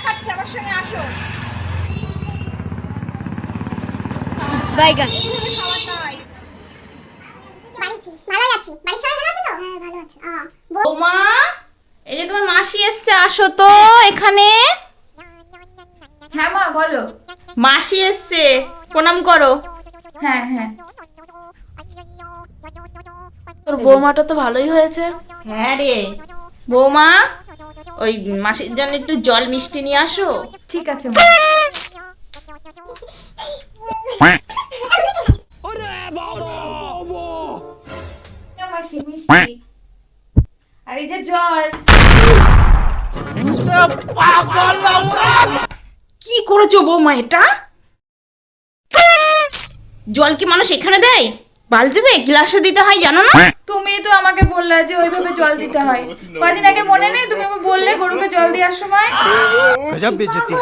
খাচ্ছে, আমার সঙ্গে আসো। বাইগা এইভাবে খাওয়াতে হয়। ভালোই আছি, বাড়ির সবাই ভালো আছে তো? হ্যাঁ ভালো আছে। বৌমা, এই যে তোমার মাসি এসছে, আসো তো এখানে। হ্যাঁ মা বলো। মাসি এসছে, প্রণাম করো। হ্যাঁ হ্যাঁ। তোর বৌমাটা তো ভালোই হয়েছে। হ্যাঁ রে বৌমা, ওই মাসির জন্য একটু জল মিষ্টি নিয়ে আসো। ঠিক আছে মা। মাসি মিষ্টি আর এই যে জল। কি করেছো বৌমা এটা? জল কি মানুষ এখানে দেয়? বালতিতে গ্লাসে দিতে হয়, জানো না? তুমি তো আমাকে বললে যে ওইভাবে জল দিতে হয়। কদিন আগে মনে নেই তুমি আমাকে বললে গরুকে জল দেওয়ার সময়? गजब बेइज्जती